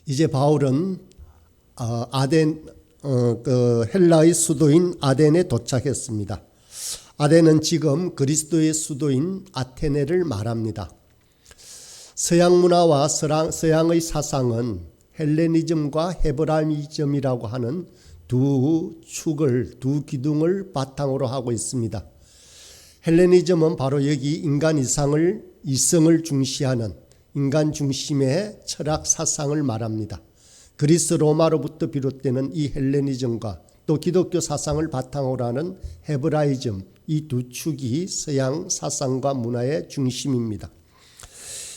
이제 바울은 헬라의 수도인 아덴에 도착했습니다. 아덴은 지금 그리스도의 수도인 아테네를 말합니다. 서양 문화와 서양의 사상은 헬레니즘과 헤브라이즘이라고 하는 두 기둥을 바탕으로 하고 있습니다. 헬레니즘은 바로 여기 인간 이성을 중시하는 인간 중심의 철학 사상을 말합니다. 그리스 로마로부터 비롯되는 이 헬레니즘과 또 기독교 사상을 바탕으로 하는 헤브라이즘, 이 두 축이 서양 사상과 문화의 중심입니다.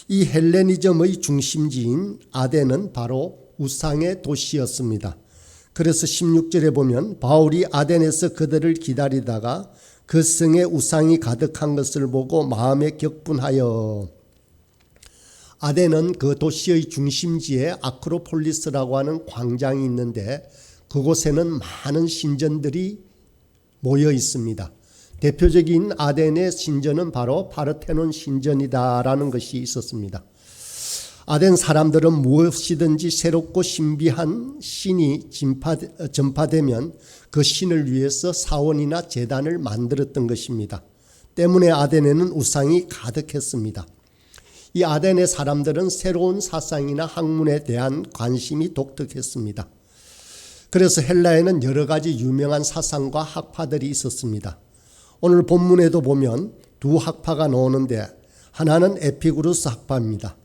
이 헬레니즘의 중심지인 아덴은 바로 우상의 도시였습니다. 그래서 16절에 보면 바울이 아덴에서 그들을 기다리다가 그 성에 우상이 가득한 것을 보고 마음에 격분하여. 아덴은 그 도시의 중심지에 아크로폴리스라고 하는 광장이 있는데 그곳에는 많은 신전들이 모여 있습니다. 대표적인 아덴의 신전은 바로 파르테논 신전이다라는 것이 있었습니다. 아덴 사람들은 무엇이든지 새롭고 신비한 신이 전파되면 그 신을 위해서 사원이나 제단을 만들었던 것입니다. 때문에 아덴에는 우상이 가득했습니다. 이 아덴의 사람들은 새로운 사상이나 학문에 대한 관심이 독특했습니다. 그래서 헬라에는 여러 가지 유명한 사상과 학파들이 있었습니다. 오늘 본문에도 보면 두 학파가 나오는데 하나는 에피구르스 학파입니다.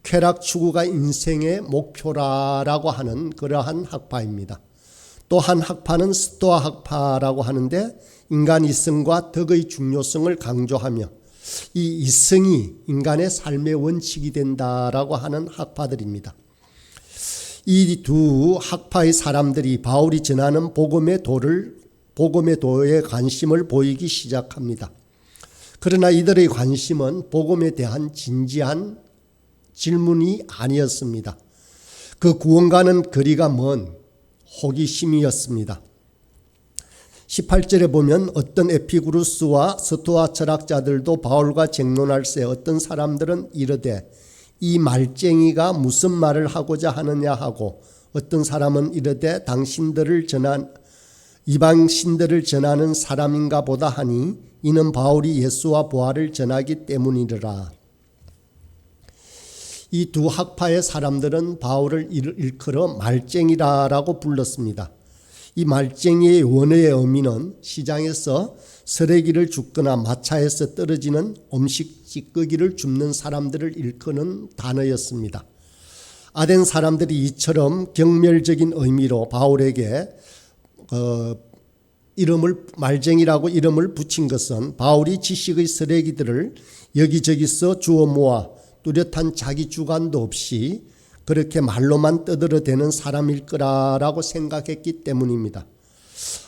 쾌락 추구가 인생의 목표라고 하는 그러한 학파입니다. 또 한 학파는 스토아 학파라고 하는데 인간 이성과 덕의 중요성을 강조하며 이 이성이 인간의 삶의 원칙이 된다라고 하는 학파들입니다. 이 두 학파의 사람들이 바울이 전하는 복음의 도에 관심을 보이기 시작합니다. 그러나 이들의 관심은 복음에 대한 진지한 질문이 아니었습니다. 그 구원과는 거리가 먼 호기심이었습니다. 18절에 보면 어떤 에피구루스와 스토아 철학자들도 바울과 쟁론할세 어떤 사람들은 이르되 이 말쟁이가 무슨 말을 하고자 하느냐 하고 어떤 사람은 이르되 이방 신들을 전하는 사람인가 보다 하니 이는 바울이 예수와 부활을 전하기 때문이라. 이 두 학파의 사람들은 바울을 일컬어 말쟁이라고 불렀습니다. 이 말쟁이의 원어의 의미는 시장에서 쓰레기를 줍거나 마차에서 떨어지는 음식 찌꺼기를 줍는 사람들을 일컫는 단어였습니다. 아덴 사람들이 이처럼 경멸적인 의미로 바울에게 말쟁이라고 이름을 붙인 것은 바울이 지식의 쓰레기들을 여기저기서 주워 모아 뚜렷한 자기 주관도 없이 그렇게 말로만 떠들어대는 사람일 거라고 생각했기 때문입니다.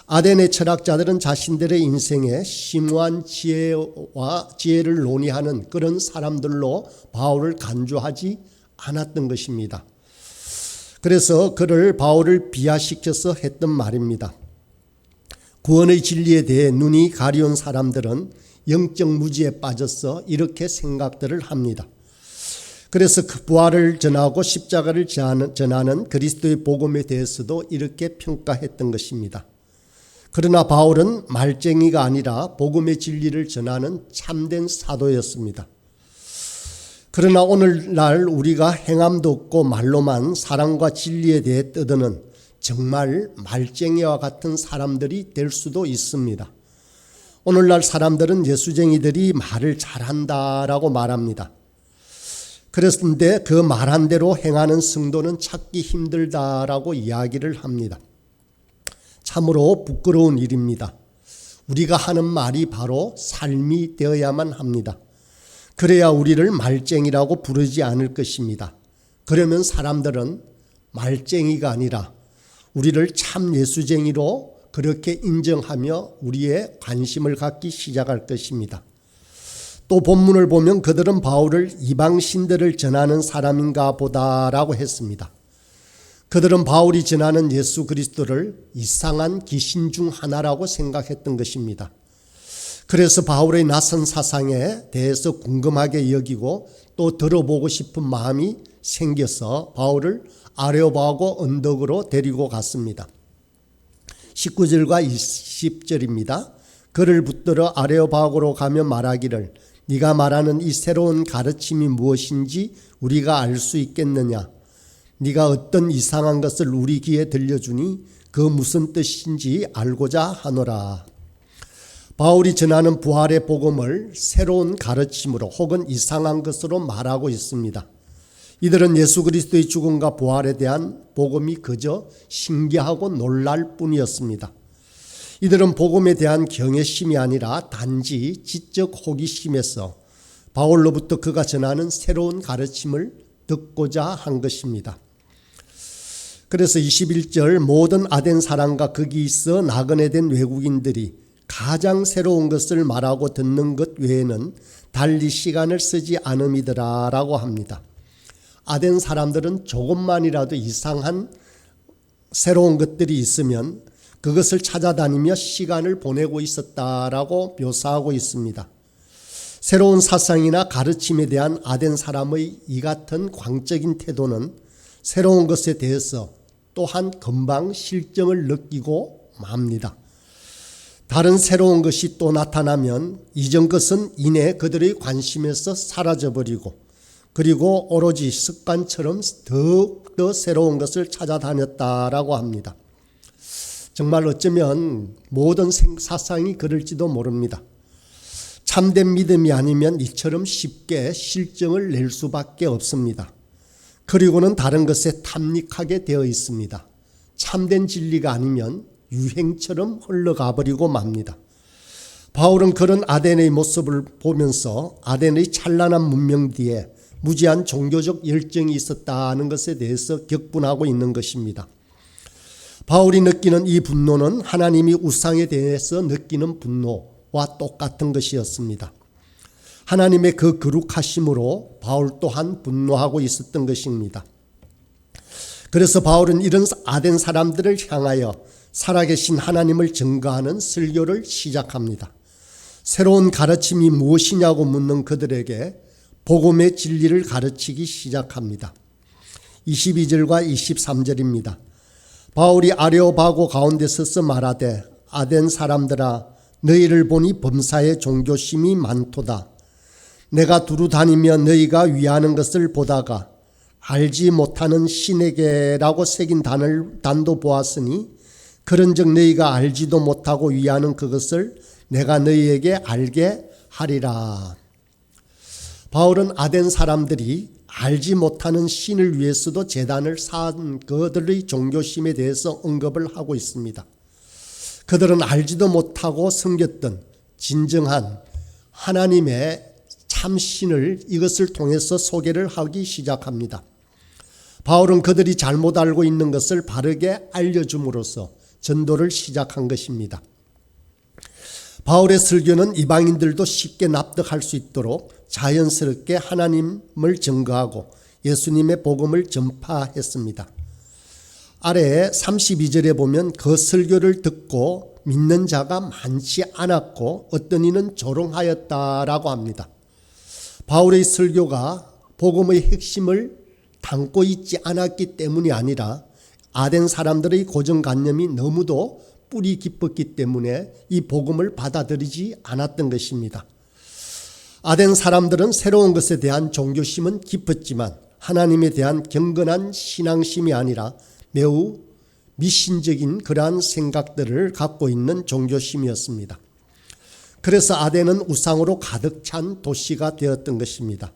아덴의 철학자들은 자신들의 인생에 심오한 지혜를 논의하는 그런 사람들로 바울을 간주하지 않았던 것입니다. 그래서 바울을 비하시켜서 했던 말입니다. 구원의 진리에 대해 눈이 가려운 사람들은 영적 무지에 빠져서 이렇게 생각들을 합니다. 그래서 그 부활을 전하고 십자가를 전하는 그리스도의 복음에 대해서도 이렇게 평가했던 것입니다. 그러나 바울은 말쟁이가 아니라 복음의 진리를 전하는 참된 사도였습니다. 그러나 오늘날 우리가 행함도 없고 말로만 사랑과 진리에 대해 떠드는 정말 말쟁이와 같은 사람들이 될 수도 있습니다. 오늘날 사람들은 예수쟁이들이 말을 잘한다라고 말합니다. 그런데 그 말한 대로 행하는 성도는 찾기 힘들다라고 이야기를 합니다. 참으로 부끄러운 일입니다. 우리가 하는 말이 바로 삶이 되어야만 합니다. 그래야 우리를 말쟁이라고 부르지 않을 것입니다. 그러면 사람들은 말쟁이가 아니라 우리를 참 예수쟁이로 그렇게 인정하며 우리의 관심을 갖기 시작할 것입니다. 또 본문을 보면 그들은 바울을 이방 신들을 전하는 사람인가 보다라고 했습니다. 그들은 바울이 전하는 예수 그리스도를 이상한 귀신 중 하나라고 생각했던 것입니다. 그래서 바울의 낯선 사상에 대해서 궁금하게 여기고 또 들어보고 싶은 마음이 생겨서 바울을 아레오바고 언덕으로 데리고 갔습니다. 19절과 20절입니다. 그를 붙들어 아레오바고로 가며 말하기를 네가 말하는 이 새로운 가르침이 무엇인지 우리가 알 수 있겠느냐. 네가 어떤 이상한 것을 우리 귀에 들려주니 그 무슨 뜻인지 알고자 하노라. 바울이 전하는 부활의 복음을 새로운 가르침으로 혹은 이상한 것으로 말하고 있습니다. 이들은 예수 그리스도의 죽음과 부활에 대한 복음이 그저 신기하고 놀랄 뿐이었습니다. 이들은 복음에 대한 경외심이 아니라 단지 지적 호기심에서 바울로부터 그가 전하는 새로운 가르침을 듣고자 한 것입니다. 그래서 21절 모든 아덴 사람과 거기 있어 나그네 된 외국인들이 가장 새로운 것을 말하고 듣는 것 외에는 달리 시간을 쓰지 않음이더라 라고 합니다. 아덴 사람들은 조금만이라도 이상한 새로운 것들이 있으면 그것을 찾아다니며 시간을 보내고 있었다라고 묘사하고 있습니다. 새로운 사상이나 가르침에 대한 아덴 사람의 이 같은 광적인 태도는 새로운 것에 대해서 또한 금방 실정을 느끼고 맙니다. 다른 새로운 것이 또 나타나면 이전 것은 이내 그들의 관심에서 사라져버리고 그리고 오로지 습관처럼 더욱더 새로운 것을 찾아다녔다라고 합니다. 정말 어쩌면 모든 사상이 그럴지도 모릅니다. 참된 믿음이 아니면 이처럼 쉽게 실정을 낼 수밖에 없습니다. 그리고는 다른 것에 탐닉하게 되어 있습니다. 참된 진리가 아니면 유행처럼 흘러가 버리고 맙니다. 바울은 그런 아덴의 모습을 보면서 아덴의 찬란한 문명 뒤에 무지한 종교적 열정이 있었다는 것에 대해서 격분하고 있는 것입니다. 바울이 느끼는 이 분노는 하나님이 우상에 대해서 느끼는 분노와 똑같은 것이었습니다. 하나님의 그 거룩하심으로 바울 또한 분노하고 있었던 것입니다. 그래서 바울은 이런 아덴 사람들을 향하여 살아계신 하나님을 증거하는 설교를 시작합니다. 새로운 가르침이 무엇이냐고 묻는 그들에게 복음의 진리를 가르치기 시작합니다. 22절과 23절입니다. 바울이 아레오바고 가운데 서서 말하되 아덴 사람들아 너희를 보니 범사에 종교심이 많도다. 내가 두루 다니며 너희가 위하는 것을 보다가 알지 못하는 신에게라고 새긴 단도 보았으니 그런즉 너희가 알지도 못하고 위하는 그것을 내가 너희에게 알게 하리라. 바울은 아덴 사람들이 알지 못하는 신을 위해서도 제단을 쌓은 그들의 종교심에 대해서 언급을 하고 있습니다. 그들은 알지도 못하고 섬겼던 진정한 하나님의 참신을 이것을 통해서 소개를 하기 시작합니다. 바울은 그들이 잘못 알고 있는 것을 바르게 알려줌으로써 전도를 시작한 것입니다. 바울의 설교는 이방인들도 쉽게 납득할 수 있도록 자연스럽게 하나님을 증거하고 예수님의 복음을 전파했습니다. 아래에 32절에 보면 그 설교를 듣고 믿는 자가 많지 않았고 어떤 이는 조롱하였다라고 합니다. 바울의 설교가 복음의 핵심을 담고 있지 않았기 때문이 아니라 아덴 사람들의 고정관념이 너무도 뿌리 깊었기 때문에 이 복음을 받아들이지 않았던 것입니다. 아덴 사람들은 새로운 것에 대한 종교심은 깊었지만 하나님에 대한 경건한 신앙심이 아니라 매우 미신적인 그러한 생각들을 갖고 있는 종교심이었습니다. 그래서 아덴은 우상으로 가득 찬 도시가 되었던 것입니다.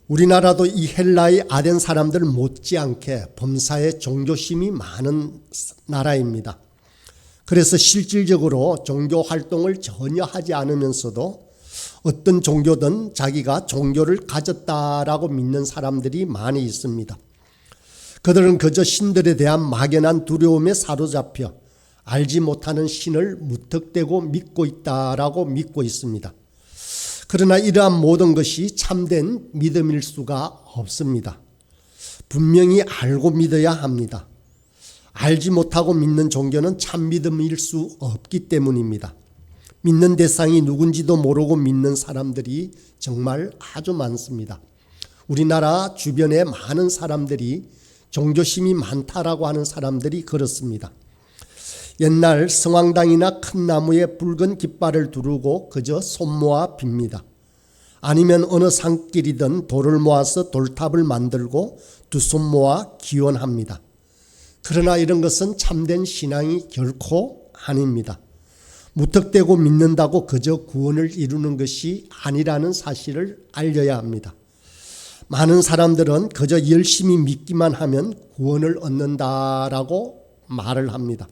우리나라도 이 헬라의 아덴 사람들 못지않게 범사에 종교심이 많은 나라입니다. 그래서 실질적으로 종교 활동을 전혀 하지 않으면서도 어떤 종교든 자기가 종교를 가졌다라고 믿는 사람들이 많이 있습니다. 그들은 그저 신들에 대한 막연한 두려움에 사로잡혀 알지 못하는 신을 무턱대고 믿고 있다라고 믿고 있습니다. 그러나 이러한 모든 것이 참된 믿음일 수가 없습니다. 분명히 알고 믿어야 합니다. 알지 못하고 믿는 종교는 참 믿음일 수 없기 때문입니다. 믿는 대상이 누군지도 모르고 믿는 사람들이 정말 아주 많습니다. 우리나라 주변에 많은 사람들이 종교심이 많다라고 하는 사람들이 그렇습니다. 옛날 성황당이나 큰 나무에 붉은 깃발을 두르고 그저 손 모아 빕니다. 아니면 어느 산길이든 돌을 모아서 돌탑을 만들고 두 손 모아 기원합니다. 그러나 이런 것은 참된 신앙이 결코 아닙니다. 무턱대고 믿는다고 그저 구원을 이루는 것이 아니라는 사실을 알려야 합니다. 많은 사람들은 그저 열심히 믿기만 하면 구원을 얻는다라고 말을 합니다.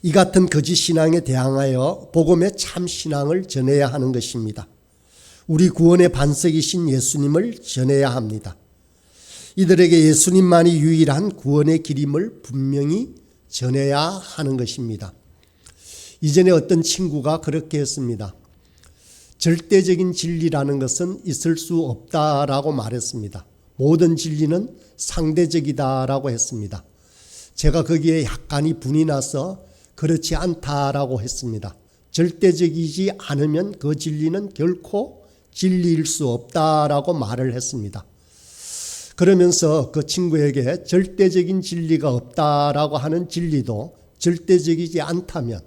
이 같은 거짓 신앙에 대항하여 복음의 참 신앙을 전해야 하는 것입니다. 우리 구원의 반석이신 예수님을 전해야 합니다. 이들에게 예수님만이 유일한 구원의 길임을 분명히 전해야 하는 것입니다. 이전에 어떤 친구가 그렇게 했습니다. 절대적인 진리라는 것은 있을 수 없다라고 말했습니다. 모든 진리는 상대적이다라고 했습니다. 제가 거기에 약간이 분이 나서 그렇지 않다라고 했습니다. 절대적이지 않으면 그 진리는 결코 진리일 수 없다라고 말을 했습니다. 그러면서 그 친구에게 절대적인 진리가 없다라고 하는 진리도 절대적이지 않다면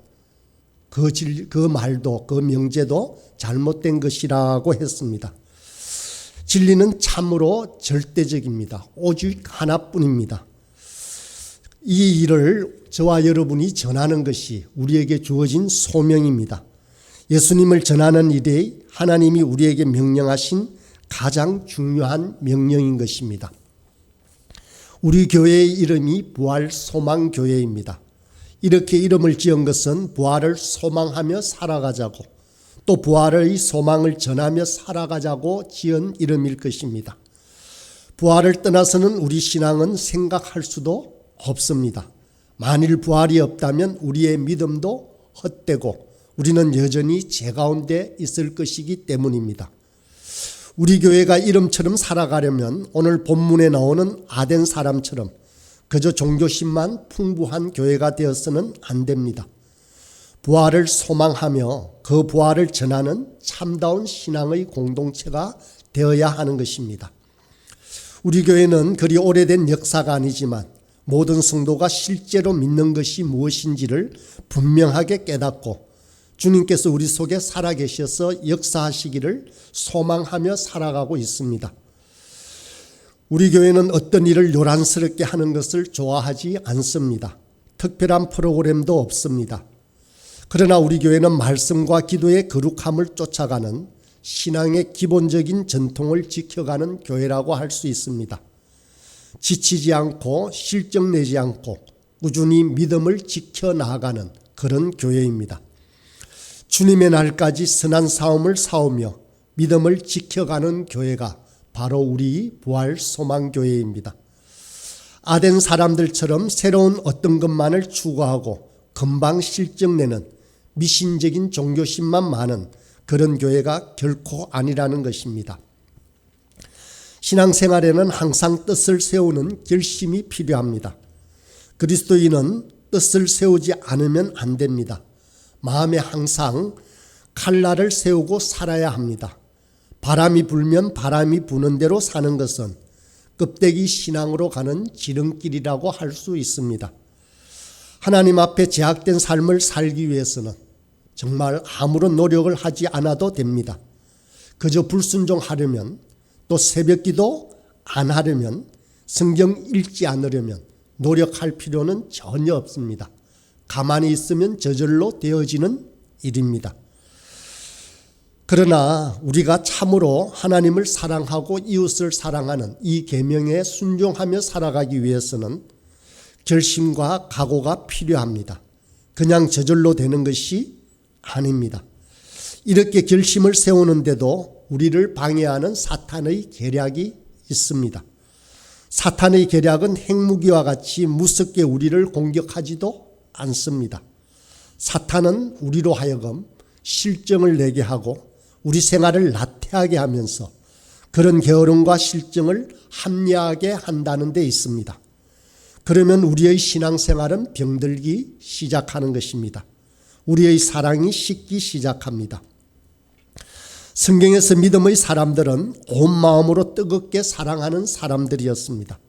그 말도 그 명제도 잘못된 것이라고 했습니다. 진리는 참으로 절대적입니다. 오직 하나뿐입니다. 이 일을 저와 여러분이 전하는 것이 우리에게 주어진 소명입니다. 예수님을 전하는 일이 하나님이 우리에게 명령하신 가장 중요한 명령인 것입니다. 우리 교회의 이름이 부활소망교회입니다. 이렇게 이름을 지은 것은 부활을 소망하며 살아가자고 또 부활의 소망을 전하며 살아가자고 지은 이름일 것입니다. 부활을 떠나서는 우리 신앙은 생각할 수도 없습니다. 만일 부활이 없다면 우리의 믿음도 헛되고 우리는 여전히 죄 가운데 있을 것이기 때문입니다. 우리 교회가 이름처럼 살아가려면 오늘 본문에 나오는 아덴 사람처럼 그저 종교심만 풍부한 교회가 되어서는 안 됩니다. 부활을 소망하며 그 부활을 전하는 참다운 신앙의 공동체가 되어야 하는 것입니다. 우리 교회는 그리 오래된 역사가 아니지만 모든 성도가 실제로 믿는 것이 무엇인지를 분명하게 깨닫고 주님께서 우리 속에 살아계셔서 역사하시기를 소망하며 살아가고 있습니다. 우리 교회는 어떤 일을 요란스럽게 하는 것을 좋아하지 않습니다. 특별한 프로그램도 없습니다. 그러나 우리 교회는 말씀과 기도의 거룩함을 쫓아가는 신앙의 기본적인 전통을 지켜가는 교회라고 할 수 있습니다. 지치지 않고 실적 내지 않고 꾸준히 믿음을 지켜나가는 그런 교회입니다. 주님의 날까지 선한 싸움을 싸우며 믿음을 지켜가는 교회가 바로 우리 부활소망교회입니다. 아덴 사람들처럼 새로운 어떤 것만을 추구하고 금방 실적내는 미신적인 종교심만 많은 그런 교회가 결코 아니라는 것입니다. 신앙생활에는 항상 뜻을 세우는 결심이 필요합니다. 그리스도인은 뜻을 세우지 않으면 안 됩니다. 마음에 항상 칼날을 세우고 살아야 합니다. 바람이 불면 바람이 부는 대로 사는 것은 껍데기 신앙으로 가는 지름길이라고 할 수 있습니다. 하나님 앞에 제약된 삶을 살기 위해서는 정말 아무런 노력을 하지 않아도 됩니다. 그저 불순종하려면 또 새벽기도 안 하려면 성경 읽지 않으려면 노력할 필요는 전혀 없습니다. 가만히 있으면 저절로 되어지는 일입니다. 그러나 우리가 참으로 하나님을 사랑하고 이웃을 사랑하는 이 계명에 순종하며 살아가기 위해서는 결심과 각오가 필요합니다. 그냥 저절로 되는 것이 아닙니다. 이렇게 결심을 세우는데도 우리를 방해하는 사탄의 계략이 있습니다. 사탄의 계략은 핵무기와 같이 무섭게 우리를 공격하지도 않습니다. 사탄은 우리로 하여금 실정을 내게 하고 우리 생활을 나태하게 하면서 그런 게으름과 실정을 합리하게 한다는 데 있습니다. 그러면 우리의 신앙생활은 병들기 시작하는 것입니다. 우리의 사랑이 식기 시작합니다. 성경에서 믿음의 사람들은 온 마음으로 뜨겁게 사랑하는 사람들이었습니다.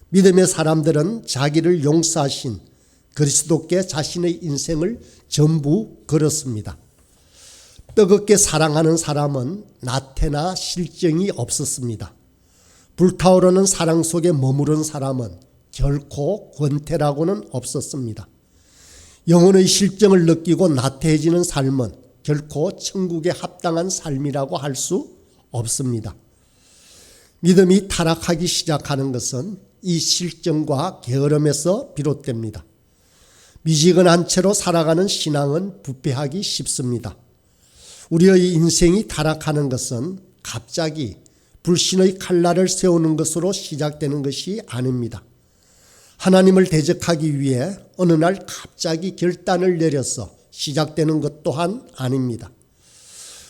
믿음의 사람들은 자기를 용서하신 그리스도께 자신의 인생을 전부 걸었습니다. 뜨겁게 사랑하는 사람은 나태나 실정이 없었습니다. 불타오르는 사랑 속에 머무른 사람은 결코 권태라고는 없었습니다. 영혼의 실정을 느끼고 나태해지는 삶은 결코 천국에 합당한 삶이라고 할 수 없습니다. 믿음이 타락하기 시작하는 것은 이 실정과 게으름에서 비롯됩니다. 미지근한 채로 살아가는 신앙은 부패하기 쉽습니다. 우리의 인생이 타락하는 것은 갑자기 불신의 칼날을 세우는 것으로 시작되는 것이 아닙니다. 하나님을 대적하기 위해 어느 날 갑자기 결단을 내려서 시작되는 것 또한 아닙니다.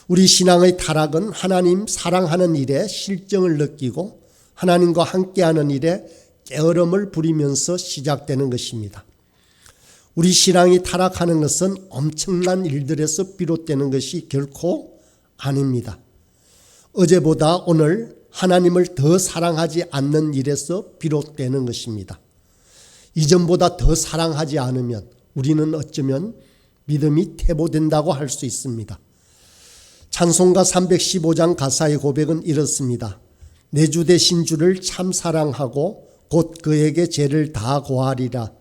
우리 신앙의 타락은 하나님 사랑하는 일에 실정을 느끼고 하나님과 함께하는 일에 게으름을 부리면서 시작되는 것입니다. 우리 신앙이 타락하는 것은 엄청난 일들에서 비롯되는 것이 결코 아닙니다. 어제보다 오늘 하나님을 더 사랑하지 않는 일에서 비롯되는 것입니다. 이전보다 더 사랑하지 않으면 우리는 어쩌면 믿음이 퇴보된다고 할 수 있습니다. 찬송가 315장 가사의 고백은 이렇습니다. 내 주 되신 주를 참 사랑하고 곧 그에게 죄를 다 고하리라.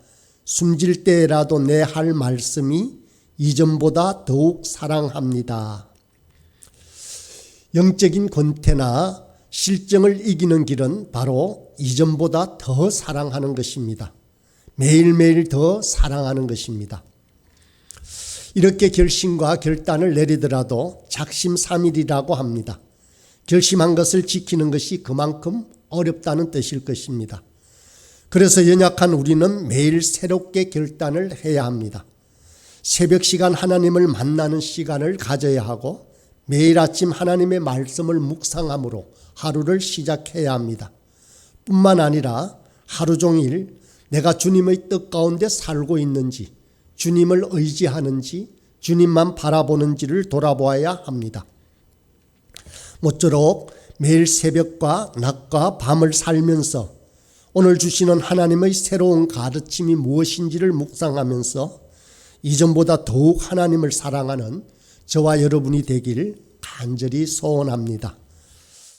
숨질 때라도 내 할 말씀이 이전보다 더욱 사랑합니다. 영적인 권태나 실정을 이기는 길은 바로 이전보다 더 사랑하는 것입니다. 매일매일 더 사랑하는 것입니다. 이렇게 결심과 결단을 내리더라도 작심삼일이라고 합니다. 결심한 것을 지키는 것이 그만큼 어렵다는 뜻일 것입니다. 그래서 연약한 우리는 매일 새롭게 결단을 해야 합니다. 새벽 시간 하나님을 만나는 시간을 가져야 하고 매일 아침 하나님의 말씀을 묵상함으로 하루를 시작해야 합니다. 뿐만 아니라 하루 종일 내가 주님의 뜻 가운데 살고 있는지, 주님을 의지하는지, 주님만 바라보는지를 돌아보아야 합니다. 모쪼록 매일 새벽과 낮과 밤을 살면서 오늘 주시는 하나님의 새로운 가르침이 무엇인지를 묵상하면서 이전보다 더욱 하나님을 사랑하는 저와 여러분이 되길 간절히 소원합니다.